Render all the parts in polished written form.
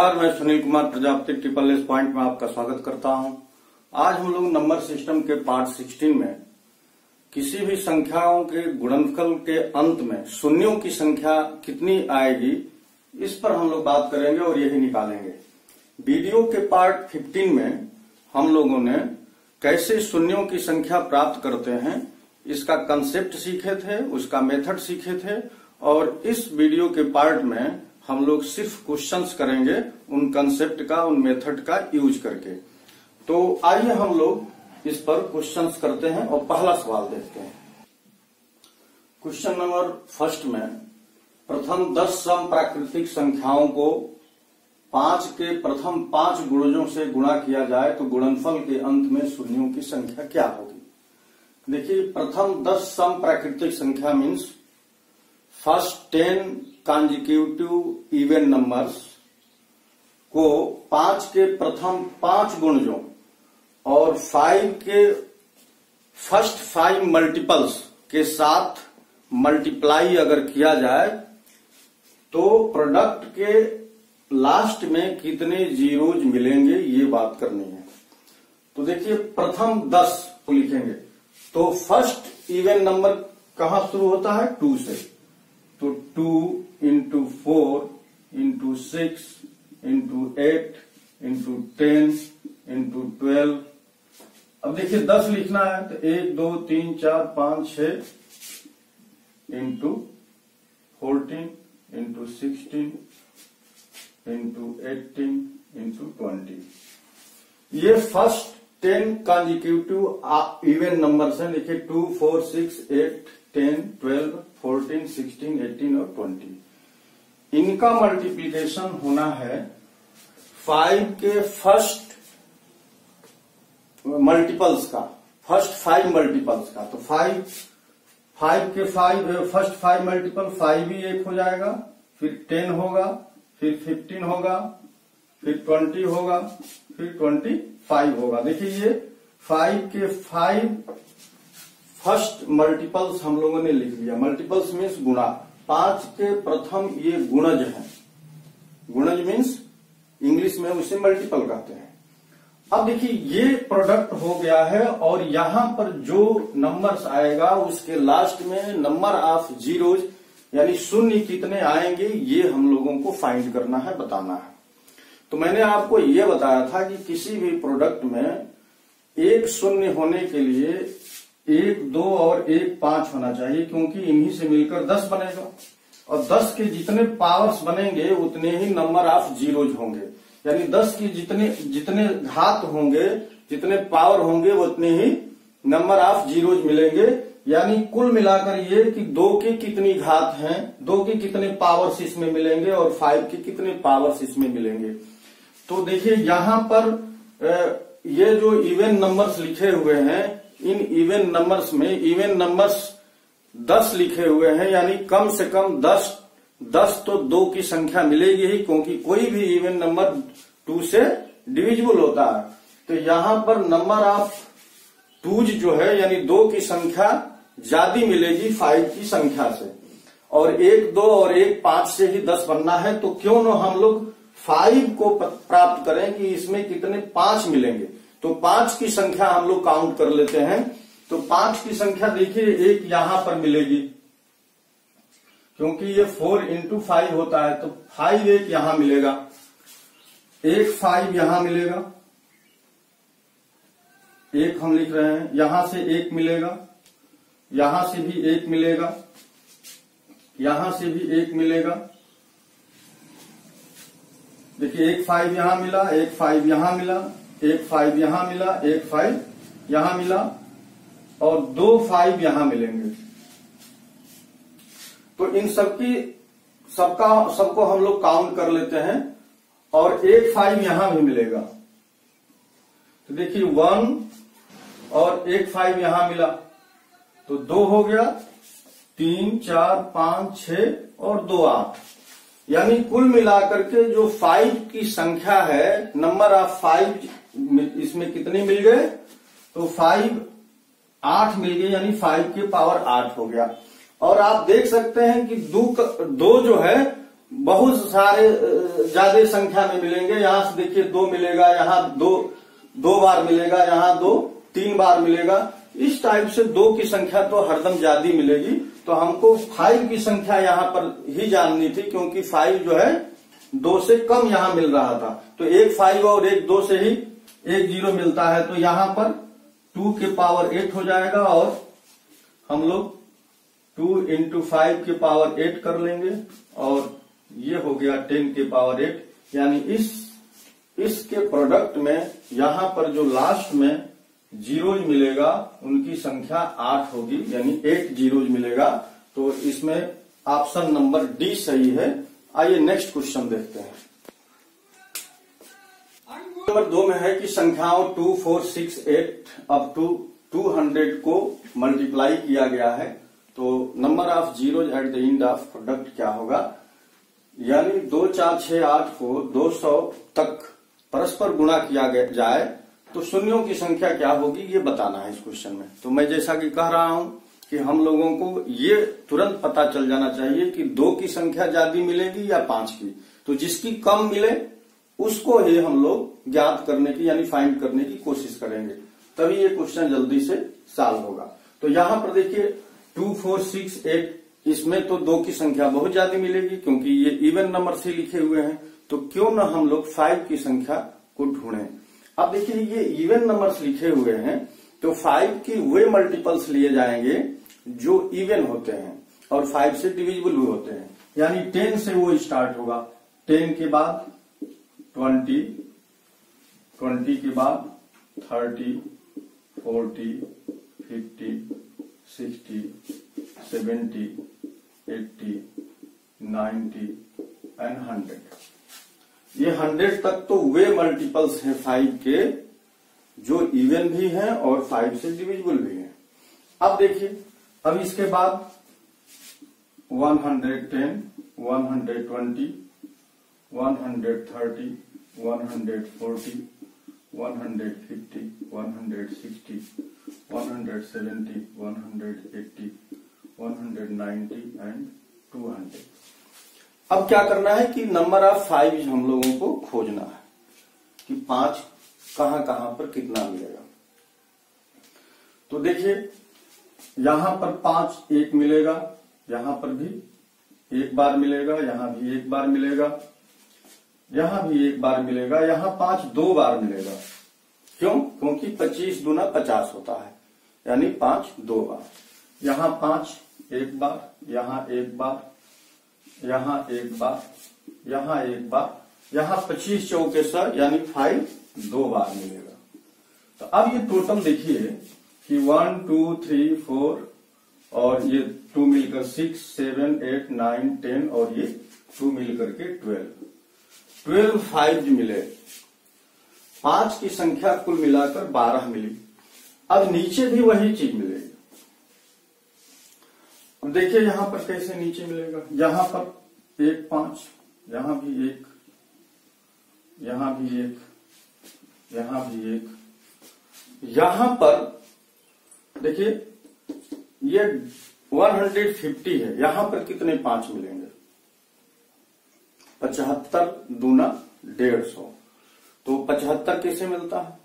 नमस्कार, मैं Sunil Kumar Prajapati SSS point में आपका स्वागत करता हूं। आज हम लोग नंबर सिस्टम के पार्ट 16 में किसी भी संख्याओं के गुणनफल के अंत में शून्यों की संख्या कितनी आएगी, इस पर हम लोग बात करेंगे और यही निकालेंगे। वीडियो के पार्ट 15 में हम लोगों ने कैसे शून्यों की संख्या प्राप्त करते हैं इसका कंसेप्ट सीखे थे, उसका मेथड सीखे थे, और इस वीडियो के पार्ट में हम लोग सिर्फ क्वेश्चंस करेंगे उन कंसेप्ट का, उन मेथड का यूज करके। तो आइए हम लोग इस पर क्वेश्चंस करते हैं और पहला सवाल देखते हैं। क्वेश्चन नंबर फर्स्ट में प्रथम 10 सम प्राकृतिक संख्याओं को 5 के प्रथम 5 गुणजों से गुणा किया जाए तो गुणनफल के अंत में शून्यों की संख्या क्या होगी। देखिए, प्रथम 10 सम प्राकृतिक संख्या means first 10 consecutive even numbers को 5 के प्रथम 5 गुणजों और 5 के फर्स्ट 5 मल्टीपल्स के साथ मल्टीप्लाई अगर किया जाए तो प्रोडक्ट के लास्ट में कितने जीरोज मिलेंगे, ये बात करनी है। तो देखिए, प्रथम 10 को लिखेंगे तो फर्स्ट इवन नंबर कहां शुरू होता है, 2 से। तो 2 into 4 into 6 into 8 into 10 into 12। अब देखिए 10 लिखना है तो 1 2 3 4 5 6 into 14 into 16 into 18 into 20। ये फर्स्ट 10 कॉन्जिक्यूटिव इवन नंबर्स हैं। देखिए 2 4 6 8 10 12 14 16 18 और 20। इनका मल्टीप्लिकेशन होना है 5 के फर्स्ट मल्टीपल्स का, फर्स्ट 5 मल्टीपल्स का। तो 5 के 5 फर्स्ट 5 मल्टीपल 5 ही एक हो जाएगा, फिर 10 होगा, फिर 15 होगा, फिर 20 होगा, फिर 25 होगा। देखिए ये 5 के 5 फर्स्ट मल्टीपल्स हम लोगों ने लिख लिया। मल्टीपल्स मीन्स गुणा। 5 के प्रथम ये गुणज है। गुणज मीन्स इंग्लिश में उसे मल्टीपल कहते हैं। अब देखिए ये प्रोडक्ट हो गया है और यहां पर जो नंबर्स आएगा उसके लास्ट में नंबर ऑफ जीरोज यानी शून्य कितने आएंगे, ये हम लोगों को फाइंड करना है, बताना है। तो मैंने आपको ये बताया था कि किसी भी प्रोडक्ट में एक शून्य होने के लिए 1 2 और 1 5 होना चाहिए, क्योंकि इन्हीं से मिलकर 10 बनेगा और 10 के जितने पावर्स बनेंगे उतने ही नंबर ऑफ जीरोज होंगे। यानी 10 की जितने घात होंगे, जितने पावर होंगे उतने ही नंबर ऑफ जीरोज मिलेंगे। यानी कुल मिलाकर ये कि 2 की कितनी घात हैं, 2 की कितने पावर्स इसमें मिलेंगे और 5 की कितने पावर्स इसमें मिलेंगे। तो देखिए यहां पर ये जो इवन नंबर्स लिखे हुए हैं, इन इवन नंबर्स में इवन नंबर्स 10 लिखे हुए हैं, यानी कम से कम 10 तो 2 की संख्या मिलेगी ही, क्योंकि कोई भी इवन नंबर 2 से डिविजिबल होता है। तो यहां पर नंबर ऑफ 2 जो है यानी 2 की संख्या ज्यादा मिलेगी 5 की संख्या से, और 1 2 और 1 5 से ही 10 बनना है। तो क्यों न हम लोग 5 को प्राप्त करें कि इसमें कितने 5 मिलेंगे। तो 5 की संख्या हम लोग काउंट कर लेते हैं। तो 5 की संख्या देखिए एक यहां पर मिलेगी, क्योंकि ये 4 into 5 होता है। तो 5 एक यहां मिलेगा, एक 5 यहां मिलेगा, एक हम लिख रहे हैं, यहां से 1 मिलेगा, यहां से भी 1 मिलेगा, यहां से भी 1 मिलेगा। देखिए एक 5 यहां मिला, एक 5 यहां मिला, एक 5 यहां मिला, एक 5 यहां मिला और 2 5 यहां मिलेंगे। तो इन सबको हम लोग काउंट कर लेते हैं और एक 5 यहां भी मिलेगा। तो देखिए 1 और एक 5 यहां मिला तो 2 हो गया, 3 4 5 6 और 2 8। यानी कुल मिलाकर के जो 5 की संख्या है, नंबर ऑफ 5 इसमें कितने मिल गए, तो 5 8 मिल गए, यानी 5 की पावर 8 हो गया। और आप देख सकते हैं कि 2 जो है बहुत सारे ज्यादा संख्या में मिलेंगे। यहाँ से देखिए 2 मिलेगा, यहाँ दो बार मिलेगा, यहाँ 3 बार मिलेगा। इस टाइप से 2 की संख्या तो हरदम ज्यादा मिलेगी। तो हमको 5 की संख्या यहाँ पर ही जाननी थी, क्योंकि 5 जो है 2 से कम यहाँ मिल रहा था। तो एक 5 और एक 2 से ही एक 0 मिलता है। तो यहाँ पर 2 के पावर 8 हो जाएगा, और हम लोग 2 इंटू 5 के पावर 8 कर लेंगे, और ये हो गया 10 के पावर 8। यानी इसके प्रोडक्ट में यहाँ पर जो लास्ट में जीरोज मिलेगा उनकी संख्या 8 होगी, यानी 8 जीरोज मिलेगा। तो इसमें ऑप्शन नंबर डी सही है। आइए नेक्स्ट क्वेश्चन देखते हैं। नंबर 2 में है कि संख्याओं 2, 4, 6, 8 अप टू 200 को मल्टीप्लाई किया गया है, तो number of zeros at the end of product क्या होगा। यानी 2, 4, 6, 8 को 200 तक परस्पर गुणा किया जाए तो शून्यों की संख्या क्या होगी, ये बताना है इस क्वेश्चन में। तो मैं जैसा कि कह रहा हूं कि हम लोगों को ये तुरंत पता चल जाना चाहिए कि 2 की संख्या ज्यादा मिलेगी या 5 की। तो जिसकी कम मिले उसको ही हम लोग ज्ञात करने की यानी फाइंड करने की कोशिश करेंगे, तभी ये क्वेश्चन जल्दी से सॉल्व होगा। तो यहाँ पर देखिए 2, 4, 6, 8, इसमें तो 2 की संख्या बहुत ज्यादा मिलेगी, क्योंकि ये इवन नंबर से लिखे हुए हैं। तो क्यों ना हम लोग 5 की संख्या को ढूंढें। अब देखिए ये इवन नंबर्स लिखे हुए हैं, तो 5 की वे मल्टीपल्स लिए जाएंगे जो इवन होते हैं और 5 से डिविजिबल भी होते हैं। यानी 10 से वो स्टार्ट होगा, 10 के बाद 20, 20 के बाद 30, 40, 50, 60, 70, 80, 90 एंड 100। ये 100 तक तो वे मल्टीपल्स हैं 5 के, जो इवन भी हैं और 5 से डिविजिबल भी हैं। अब देखिए, अब इसके बाद 110, 120, 130, 140, 150, 160, 170, 180, 190 एंड 200। अब क्या करना है कि नंबर ऑफ 5 हम लोगों को खोजना है कि 5 कहां कहां पर कितना मिलेगा। तो देखिए यहां पर 5 एक मिलेगा, यहां पर भी एक बार मिलेगा, यहां भी एक बार मिलेगा, यहां भी एक बार मिलेगा, यहां 5 2 बार मिलेगा। क्यों? क्योंकि 25 दूना 50 होता है, यानी 5 2 बार। यहां 5 एक बार, यहां एक बार, यहां एक बार, यहां एक बार, यहां 25 चौके सर यानी 5 2 बार मिलेगा। तो अब ये टोटल देखिए कि 1, 2, 3, 4 और ये 2 मिलकर 6, 7, 8, 9, 10 और ये 2 मिलकर के 12 5 मिले। 5 की संख्या कुल मिलाकर 12 मिली। अब नीचे भी वही चीज मिलेगी। अब देखिए यहां पर कैसे नीचे मिलेगा। यहां पर 1 5, यहां भी 1, यहां भी 1, यहां भी 1, यहां पर देखिए ये 150 है, यहां पर कितने 5 मिलेंगे? 75 दूना 150। तो 75 कैसे मिलता है?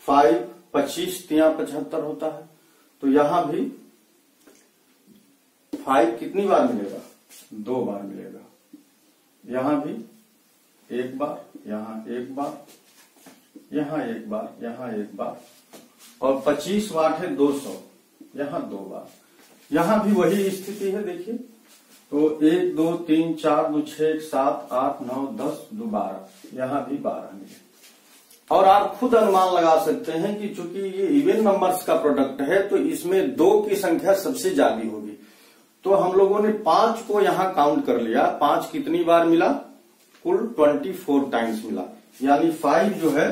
5 25 तिया 75 होता है। तो यहां भी 5 कितनी बार मिलेगा? 2 बार मिलेगा। यहां भी 1 बार, यहां 1 बार, यहां 1 बार, यहां 1 बार, और 25 वाट है 200, यहां 2 बार। यहां भी वही स्थिति है। देखिए तो 1 2 3 4 2 6 7 8 9 10 2 12, यहां भी 12 मिले। और आप खुद अनुमान लगा सकते हैं कि चूंकि ये इवन नंबर्स का प्रोडक्ट है तो इसमें 2 की संख्या सबसे ज्यादा होगी। तो हम लोगों ने 5 को यहां काउंट कर लिया। 5 कितनी बार मिला? कुल 24 टाइम्स मिला। यानी 5 जो है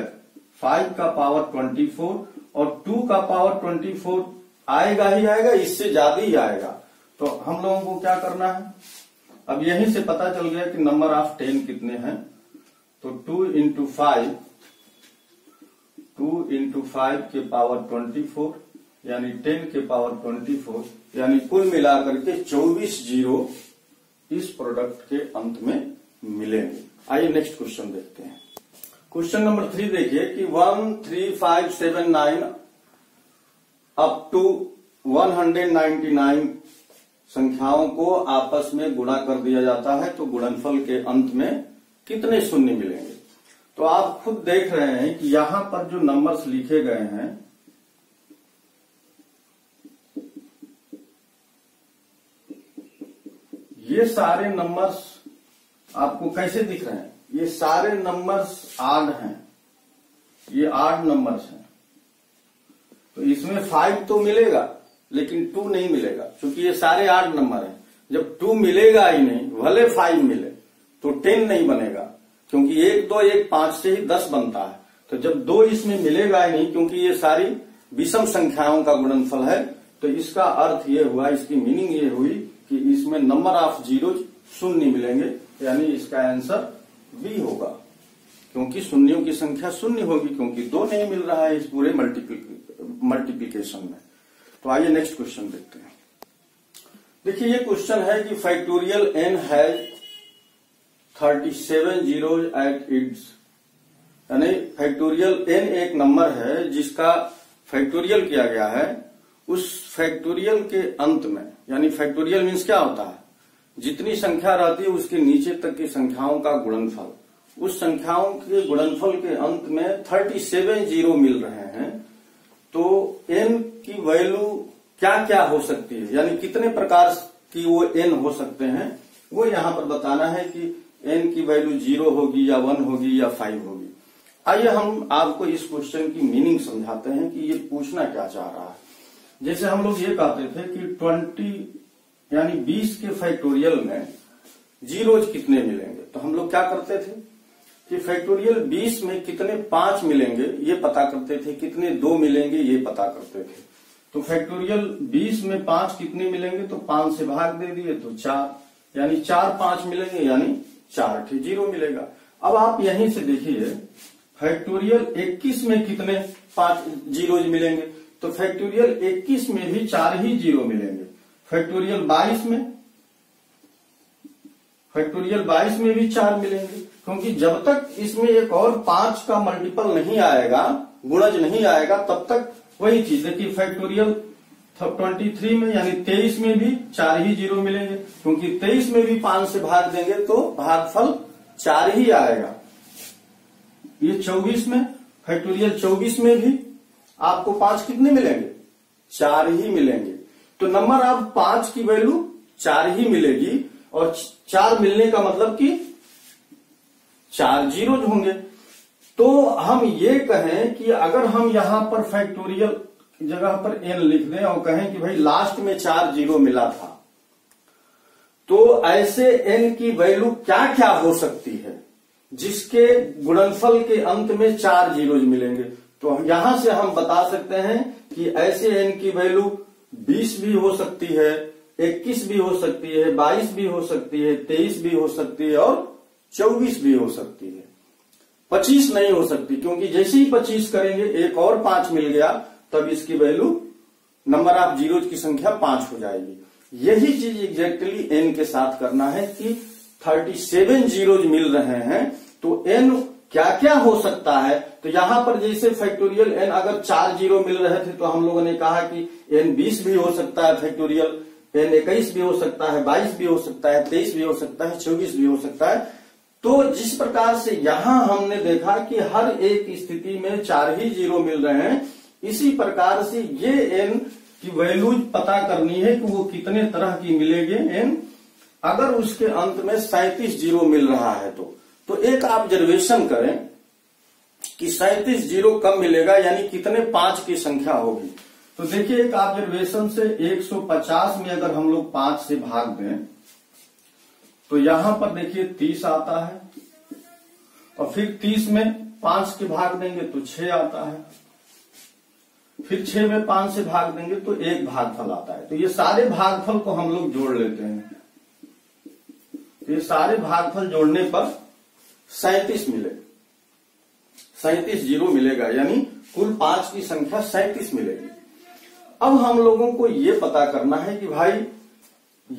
5 का पावर 24 और 2 का पावर 24 आएगा ही आएगा, इससे ज्यादा ही आएगा। तो हम लोगों को क्या करना है? अब यहीं से पता चल गया कि नंबर ऑफ 10 कितने हैं। तो 2 इंटू 5, 2 इंटू 5 के पावर 24 यानी 10 के पावर 24, यानी कुल मिलाकर के 24 जीरो इस प्रोडक्ट के अंत में मिलेंगे। आइए नेक्स्ट क्वेश्चन देखते हैं। क्वेश्चन नंबर 3 देखिए कि 1, 3, 5, 7, 9 अप टू 199 संख्याओं को आपस में गुणा कर दिया जाता है तो गुणनफल के अंत में कितने शून्य मिलेंगे। तो आप खुद देख रहे हैं कि यहां पर जो नंबर्स लिखे गए हैं ये सारे नंबर्स आपको कैसे दिख रहे हैं। ये सारे नंबर्स आड हैं, ये आड नंबर्स हैं। तो इसमें 5 तो मिलेगा लेकिन 2 नहीं मिलेगा क्योंकि ये सारे आड नंबर हैं। जब 2 मिलेगा ही नहीं, भले 5 मिले तो 10 नहीं बनेगा क्योंकि 1, 2, 1, 5 से ही 10 बनता है। तो जब 2 इसमें मिलेगा ही नहीं क्योंकि ये सारी विषम संख्याओं का गुणनफल है, तो इसका अर्थ ये हुआ, इसकी मीनिंग ये हुई कि इसमें नंबर ऑफ जीरोज शून्य मिलेंगे, यानी इसका आंसर बी होगा क्योंकि शून्यों की संख्या शून्य होगी क्योंकि 2 नहीं मिल रहा है इस पूरे मल्टीप्लीकेशन में। तो आइए नेक्स्ट क्वेश्चन देखते हैं। देखिए ये क्वेश्चन है कि factorial n has 37 zeros at its, यानी फैक्टोरियल n एक नंबर है जिसका फैक्टोरियल किया गया है। उस फैक्टोरियल के अंत में, यानी फैक्टोरियल मीन्स क्या होता है, जितनी संख्या रहती है उसके नीचे तक की संख्याओं का गुणनफल, उस संख्याओं के गुणनफल के अंत में 37 जीरो मिल रहे हैं। तो n की वैल्यू क्या क्या हो सकती है, यानी कितने प्रकार की वो n हो सकते हैं, वो यहां पर बताना है कि n की वैल्यू 0 होगी या 1 होगी या 5 होगी। आइए हम आपको इस क्वेश्चन की मीनिंग समझाते हैं कि ये पूछना क्या चाह रहा है। जैसे हम लोग ये कहते थे कि 20 यानी 20 के फैक्टोरियल में जीरोज कितने मिलेंगे, तो हम लोग क्या करते थे कि फैक्टोरियल 20 में कितने 5 मिलेंगे ये पता करते थे, कितने 2 मिलेंगे ये पता करते थे। तो फैक्टोरियल 20 में 5 कितने मिलेंगे, तो 5 से भाग दे दिए तो 4, यानी 4 5 मिलेंगे, यानी 4 जीरो मिलेगा। अब आप यहीं से देखिए फैक्टोरियल 21 में कितने 5 जीरोज मिलेंगे, तो फैक्टोरियल 21 में भी 4 ही जीरो मिलेंगे। फैक्टोरियल 22 में भी 4 मिलेंगे, क्योंकि जब तक इसमें एक और 5 का मल्टीपल नहीं आएगा, गुणज नहीं आएगा, तब तक वही चीज है कि फैक्टोरियल 23 में यानी 23 में भी 4 ही जीरो मिलेंगे, क्योंकि 23 में भी 5 से भाग देंगे तो भागफल 4 ही आएगा। ये 24 में, फैक्टोरियल 24 में भी आपको 5 कितने मिलेंगे, 4 ही मिलेंगे। तो नंबर ऑफ 5 की वैल्यू 4 ही मिलेगी, और 4 मिलने का मतलब कि 4 जीरोज होंगे। तो हम ये कहें कि अगर हम यहां पर फैक्टोरियल की जगह पर n लिख दें और कहें कि भाई लास्ट में 4 जीरो मिला था, तो ऐसे n की वैल्यू क्या क्या हो सकती है जिसके गुणनफल के अंत में 4 जीरोज मिलेंगे। तो यहां से हम बता सकते हैं कि ऐसे n की वैल्यू 20 भी हो सकती है, 21 भी हो सकती है, 22 भी हो सकती है, 23 भी हो सकती है और 24 भी हो सकती है। 25 नहीं हो सकती, क्योंकि जैसे ही 25 करेंगे एक और 5 मिल गया, तब इसकी वैल्यू नंबर ऑफ जीरोज की संख्या 5 हो जाएगी। यही चीज एग्जैक्टली n के साथ करना है कि 37 जीरोज मिल रहे हैं, तो n क्या क्या हो सकता है। तो यहां पर जैसे फैक्टोरियल n अगर 4 जीरो मिल रहे थे तो हम लोगों ने कहा कि n 20 भी हो सकता है, फैक्टोरियल n 21 भी हो सकता है, 22 भी हो सकता है, 23 भी हो सकता है, 24 भी हो सकता है। तो जिस प्रकार से यहां हमने देखा कि हर एक स्थिति में 4 ही जीरो मिल रहे हैं, इसी प्रकार से ये n की वैल्यू पता करनी है कि वो कितने तरह की मिलेगी n, अगर उसके अंत में 37 जीरो मिल रहा है तो एक ऑब्जर्वेशन करें कि 37 जीरो कब मिलेगा, यानी कितने 5 की संख्या होगी। तो देखिए एक ऑब्जर्वेशन से 150 में अगर हम लोग 5 से भाग दें तो यहां पर देखिए 30 आता है, और फिर 30 में 5 के भाग देंगे तो 6 आता है, फिर 6 में 5 से भाग देंगे तो 1 भागफल आता है। तो ये सारे भागफल को हम लोग जोड़ लेते हैं, तो ये सारे भागफल जोड़ने पर 37 मिले, 37 जीरो मिलेगा, यानी कुल 5 की संख्या 37 मिलेगी। अब हम लोगों को ये पता करना है कि भाई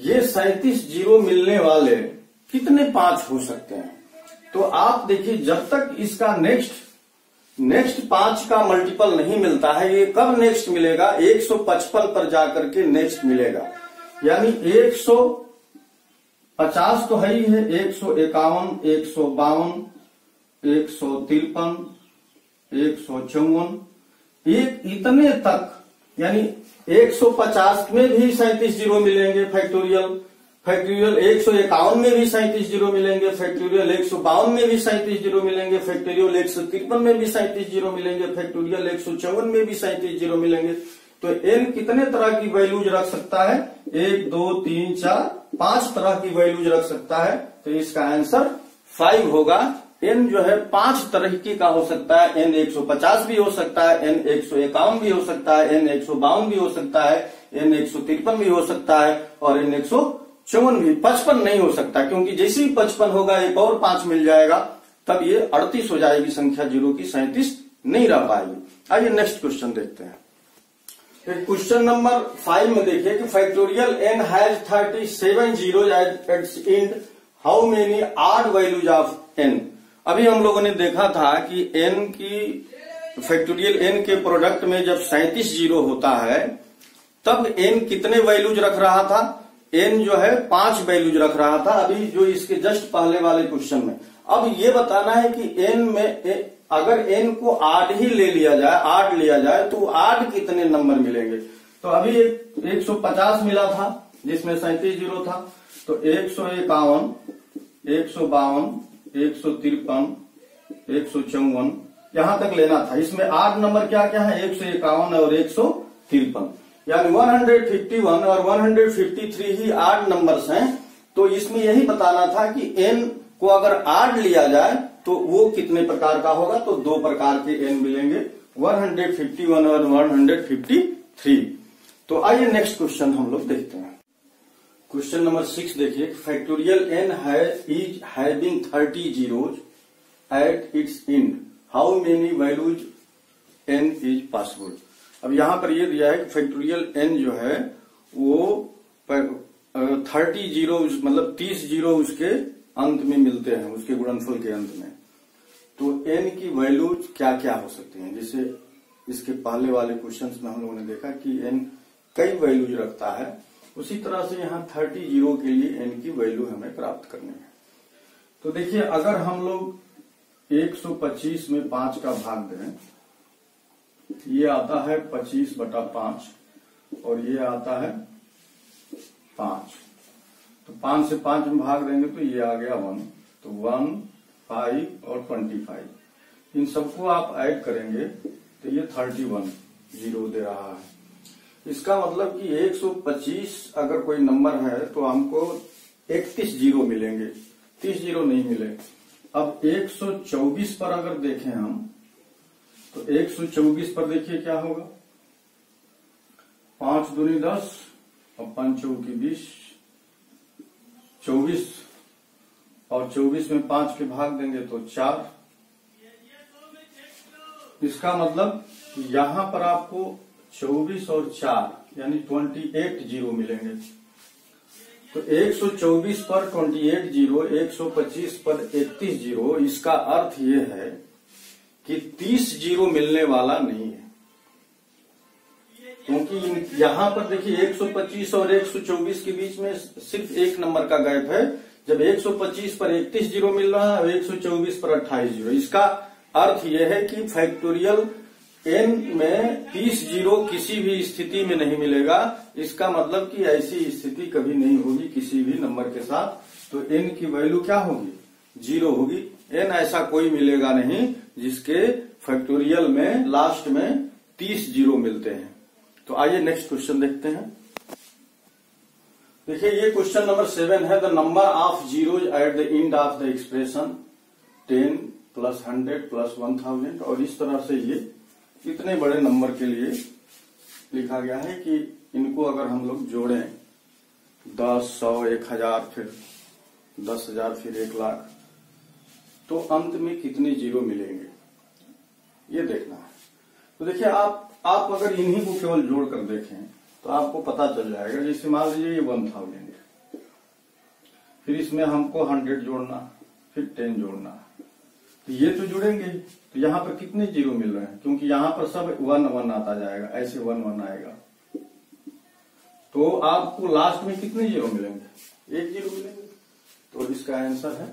ये 37 जीरो मिलने वाले कितने 5 हो सकते हैं? तो आप देखिए, जब तक इसका नेक्स्ट 5 का मल्टीपल नहीं मिलता है, ये कब नेक्स्ट मिलेगा? 155 पर जाकर के नेक्स्ट मिलेगा। यानी 150 तो है ही है, 151, 152, 153, 154, एक इतने तक, यानी 150 में भी 37 जीरो मिलेंगे फैक्टोरियल, 151 में भी 37 जीरो मिलेंगे फैक्टोरियल, 152 में भी 37 जीरो मिलेंगे फैक्टोरियल, 153 में भी 37 जीरो मिलेंगे फैक्टोरियल, 154 में भी 37 जीरो मिलेंगे। तो n कितने तरह की वैल्यूज रख सकता है? 1, 2, 3, 4, 5 तरह की वैल्यूज रख सकता है। तो इसका आंसर 5 होगा। n जो है 5 तरह की का हो सकता है। n 150 भी हो सकता है, n 151 भी हो सकता है, n 152 भी हो सकता है, n 153 भी हो सकता है, और n 154 भी। 55 नहीं हो सकता, क्योंकि जैसे ही 55 होगा एक और 5 मिल जाएगा, तब ये 38 हो जाएगी संख्या जीरो की, 37 नहीं रह पाएगी। आइए नेक्स्ट क्वेश्चन देखते हैं। क्वेश्चन नंबर 5 में देखिए कि factorial n has 37 zero at its and, how many odd values of n। अभी हम लोगों ने देखा था कि n की फैक्टोरियल n के प्रोडक्ट में जब 37 जीरो होता है, तब n कितने वैल्यूज रख रहा था? n जो है 5 वैल्यूज रख रहा था, अभी जो इसके जस्ट पहले वाले क्वेश्चन में। अब ये बताना है कि n में अगर n को 8 ही ले लिया जाए, 8 लिया जाए, तो 8 कितने नंबर मिलेंगे? तो अभी 150 मिला था जिसमें 37 जीरो था, तो 151, 152, 153, 154 यहां तक लेना था। इसमें 8 नंबर क्या क्या है? 151 और 153, यानी 151 और 153 ही 8 नंबर्स हैं। तो इसमें यही बताना था कि n को अगर 8 लिया जाए तो वो कितने प्रकार का होगा? तो 2 प्रकार के n मिलेंगे, 151 और 153। तो आइए नेक्स्ट क्वेश्चन हम लोग देखते हैं। क्वेश्चन नंबर 6 देखिए, factorial n is having 30 zeros at its and, how many values n is possible. अब यहां पर ये दिया है कि फैक्टोरियल n जो है वो 30 जीरो, मतलब 30 जीरो उसके अंत में मिलते हैं, उसके गुणनफल के अंत में। तो n की वैल्यूज क्या क्या हो सकती हैं? जैसे इसके पहले वाले क्वेश्चंस में हम लोगों ने देखा कि n कई वैल्यूज रखता है, उसी तरह से यहाँ 30 जीरो के लिए n की वैल्यू हमें प्राप्त करनी है। तो देखिए, अगर हम लोग 125 में 5 का भाग दें, ये आता है 25/5 और ये आता है 5। तो 5 से 5 में भाग देंगे तो ये आ गया 1। तो 1, 5 और 25, इन सबको आप ऐड करेंगे तो ये 31 जीरो दे रहा है। इसका मतलब कि 125 अगर कोई नंबर है तो हमको 31 जीरो मिलेंगे, 30 जीरो नहीं मिले। अब 124 पर अगर देखें हम, तो 124 पर देखिए क्या होगा? 5 दूनी 10 और 5 चौकी 20, 24, और 24 में 5 के भाग देंगे तो 4। इसका मतलब यहां पर आपको 24 और 4 यानी 28 जीरो मिलेंगे। तो 124 पर 28 जीरो, 125 पर 31 जीरो, इसका अर्थ ये है कि 30 जीरो मिलने वाला नहीं है, क्योंकि यहां पर देखिए 125 और 124 के बीच में सिर्फ एक नंबर का गैप है। जब 125 पर 31 जीरो मिल रहा है और 124 पर 28 जीरो, इसका अर्थ यह है कि फैक्टोरियल n में 30 जीरो किसी भी स्थिति में नहीं मिलेगा। इसका मतलब कि ऐसी स्थिति कभी नहीं होगी किसी भी नंबर के साथ। तो n की वैल्यू क्या होगी? 0 होगी। n ऐसा कोई मिलेगा नहीं जिसके फैक्टोरियल में लास्ट में 30 जीरो मिलते हैं। तो आइए नेक्स्ट क्वेश्चन देखते हैं। देखिए, ये क्वेश्चन नंबर 7 है, the number of zeros at the end of the expression 10 + 100 + 1000। और इस तरह से ये इतने बड़े नंबर के लिए लिखा गया है कि इनको अगर हम लोग जोड़ें 10, 100, 1000, फिर 10,000, फिर 1 लाख, तो अंत में कितने जीरो मिलेंगे ये देखना है। तो देखिए, आप अगर इन्हीं को केवल जोड़कर देखें तो आपको पता चल जाएगा। जैसे मान लीजिए ये 1000 है, फिर इसमें हमको 100 जोड़ना, फिर 10 जोड़ना, तो ये तो जुड़ेंगे। तो यहाँ पर कितने जीरो मिल रहे हैं, क्योंकि यहाँ पर सब 1 1 आता जाएगा, ऐसे 1 1 आएगा, तो आपको लास्ट में कितने जीरो मिलेंगे, 1 जीरो मिलेंगे। तो इसका आंसर है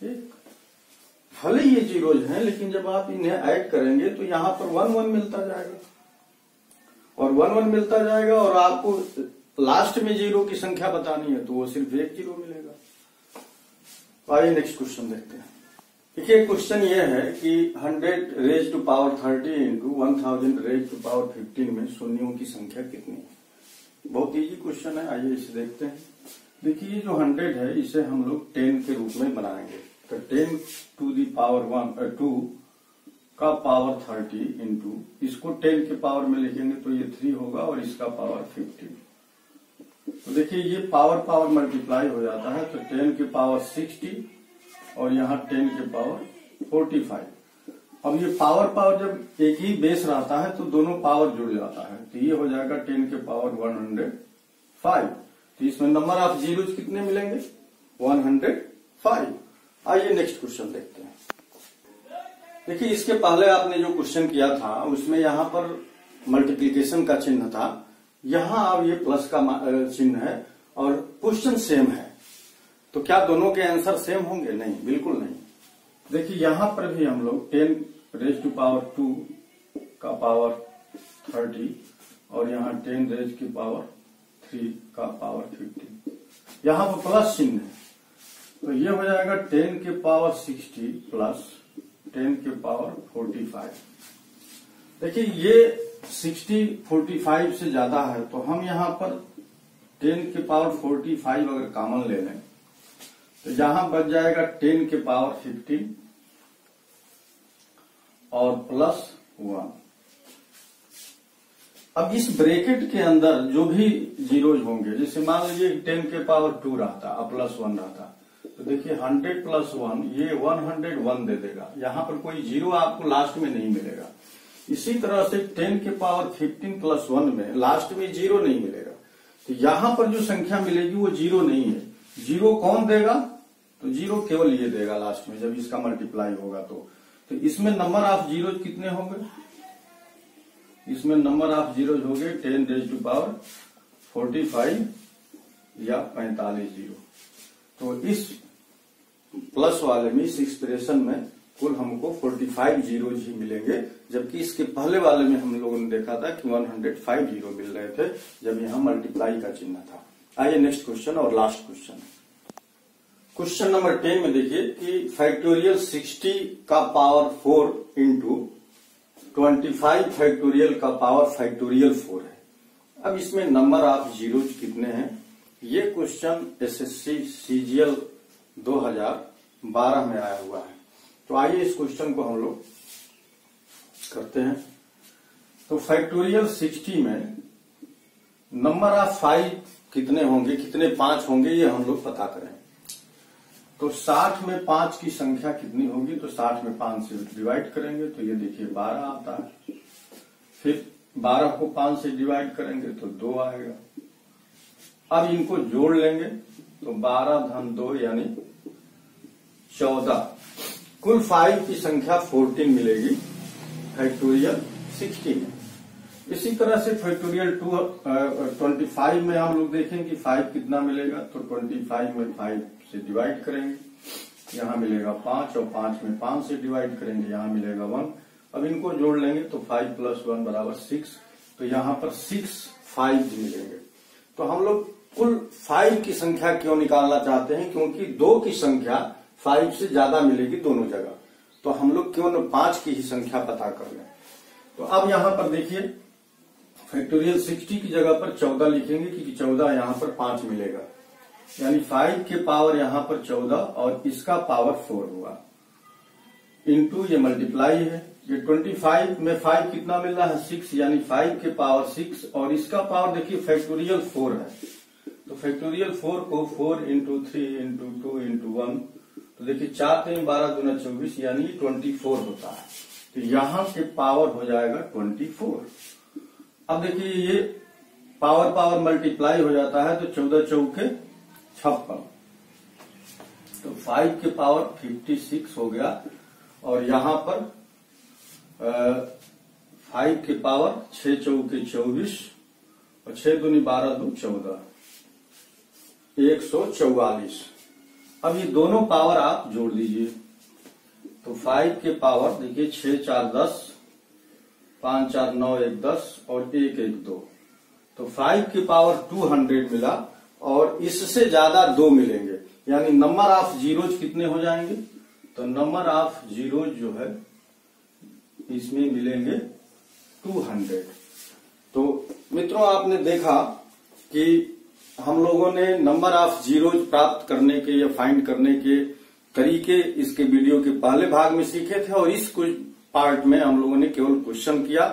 1। भले ये जीरोज हैं, लेकिन जब आप इन्हें ऐड करेंगे तो यहाँ पर 1 1 मिलता जाएगा और 1 1 मिलता जाएगा, और आपको लास्ट में जीरो की संख्या बतानी है तो वो सिर्फ 1 जीरो मिलेगा। आइए नेक्स्ट क्वेश्चन देखते हैं। देखिए क्वेश्चन ये है कि 100 raise to power 30 into 1000 raise to power 15 में शून्यों की संख्या कितनी है। बहुत इजी क्वेश्चन है, आइए इसे देखते हैं। देखिए ये जो 100 है इसे हम लोग 10 के रूप में बनाएंगे, तो 10 टू दी पावर 2 का पावर 30 इंटू इसको 10 के पावर में लिखेंगे तो ये 3 होगा और इसका पावर 15। तो देखिए ये पावर पावर मल्टीप्लाई हो जाता है, तो 10 के पावर 60 और यहाँ 10 के पावर 45। अब ये पावर पावर जब एक ही बेस रहता है तो दोनों पावर जुड़ जाता है, तो ये हो जाएगा 10 के पावर 105। तो इसमें नंबर ऑफ जीरोज कितने मिलेंगे, 105। आइए नेक्स्ट क्वेश्चन देखते हैं। देखिए इसके पहले आपने जो क्वेश्चन किया था उसमें यहाँ पर मल्टीप्लीकेशन का चिन्ह था, यहाँ अब ये प्लस का चिन्ह है और क्वेश्चन सेम है, तो क्या दोनों के आंसर सेम होंगे, नहीं, बिल्कुल नहीं। देखिए यहाँ पर भी हम लोग 10 रेज टू पावर 2 का पावर 30 और यहाँ 10 रेज की पावर 3 का पावर 15, यहाँ पर प्लस चिन्ह है, तो ये हो जाएगा 10 के पावर 60 प्लस 10 के पावर 45। देखिए ये 60 45 से ज्यादा है, तो हम यहाँ पर 10 के पावर 45 अगर कॉमन ले लें तो यहां बच जाएगा 10 के पावर 15 और प्लस 1। अब इस ब्रैकेट के अंदर जो भी जीरोज होंगे, जैसे मान लीजिए 10 के पावर 2 रहता और प्लस 1 रहता, तो देखिए 100 प्लस 1 ये 101 दे देगा, यहाँ पर कोई जीरो आपको लास्ट में नहीं मिलेगा। इसी तरह से 10 के पावर 15 प्लस 1 में लास्ट में जीरो नहीं मिलेगा, तो यहाँ पर जो संख्या मिलेगी वो जीरो नहीं है। जीरो कौन देगा, तो जीरो केवल ये देगा लास्ट में जब इसका मल्टीप्लाई होगा। तो इसमें नंबर ऑफ जीरोज कितने होंगे, इसमें नंबर ऑफ जीरोज होंगे 10 रेज टू पावर 45 या 45 जीरो। तो इस प्लस वाले में, इस एक्सप्रेशन में कुल हमको 45 जीरोज ही मिलेंगे, जबकि इसके पहले वाले में हम लोगों ने देखा था कि 105 जीरो मिल रहे थे जब यहाँ मल्टीप्लाई का चिन्ह था। आइए नेक्स्ट क्वेश्चन और लास्ट क्वेश्चन। क्वेश्चन नंबर 10 में देखिए कि फैक्टोरियल 60 का पावर 4 इंटू 25 फैक्टोरियल का पावर फैक्टोरियल 4 है। अब इसमें नंबर ऑफ जीरोज कितने हैं, ये क्वेश्चन एसएससी सीजीएल 2012 में आया हुआ है। तो आइए इस क्वेश्चन को हम लोग करते हैं। तो फैक्टोरियल 60 में नंबर ऑफ 5 कितने होंगे, कितने 5 होंगे, ये हम लोग पता करें। तो 60 में 5 की संख्या कितनी होगी, तो 60 में 5 से डिवाइड करेंगे तो ये देखिए 12 आता है। फिर 12 को 5 से डिवाइड करेंगे तो 2 आएगा। अब इनको जोड़ लेंगे तो 12 धन 2 यानी 14। कुल 5 की संख्या 14 मिलेगी फैक्टोरियल 60 में। इसी तरह से फैक्टोरियल 25 में हम लोग देखेंगे कि 5 कितना मिलेगा, तो 25 में 5 से डिवाइड करेंगे, यहाँ मिलेगा 5 और 5 में 5 से डिवाइड करेंगे, यहाँ मिलेगा 1। अब इनको जोड़ लेंगे तो 5 प्लस 1 बराबर 6, तो यहाँ पर 6 5 मिलेंगे। तो हम लोग कुल 5 की संख्या क्यों निकालना चाहते हैं, क्योंकि 2 की संख्या 5 से ज्यादा मिलेगी दोनों जगह, तो हम लोग क्यों न 5 की ही संख्या पता कर लें। तो अब यहाँ पर देखिए फैक्टोरियल 60 की जगह पर 14 लिखेंगे, क्योंकि 14 यहाँ पर 5 मिलेगा, यानी 5 के पावर यहाँ पर 14 और इसका पावर 4 हुआ, इंटू ये मल्टीप्लाई है। ये 25 में 5 कितना मिल रहा है, 6, यानी 5 के पावर 6 और इसका पावर देखिए फैक्टोरियल 4 है, तो फैक्टोरियल 4 को 4 इंटू 3 इंटू 2 इंटू 1, तो देखिए 4 3 12 दूना 24 यानी 24 होता है। तो यहाँ के पावर हो जाएगा 24। अब देखिए ये पावर पावर मल्टीप्लाई हो जाता है, तो 14 चौके 56, तो 5 के पावर 56 हो गया, और यहां पर 5 के पावर 6 चौके 24 और 6 दूनी 12 दू 14, 144। अब ये दोनों पावर आप जोड़ दीजिए। तो 5 के पावर देखिए 6 4 10, 5 4 9 1 10 और 1 1 2, तो 5 की पावर 200 मिला, और इससे ज्यादा 2 मिलेंगे, यानी नंबर ऑफ जीरोज कितने हो जाएंगे? तो नंबर ऑफ जीरोज जो है इसमें मिलेंगे 200। तो मित्रों, आपने देखा कि हम लोगों ने नंबर ऑफ जीरोज प्राप्त करने के या फाइंड करने के तरीके इसके वीडियो के पहले भाग में सीखे थे, और इस पार्ट में हम लोगों ने केवल क्वेश्चन किया।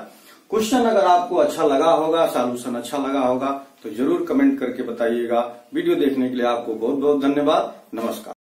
क्वेश्चन अगर आपको अच्छा लगा होगा, सॉल्यूशन अच्छा लगा होगा, तो जरूर कमेंट करके बताइएगा। वीडियो देखने के लिए आपको बहुत बहुत धन्यवाद। नमस्कार।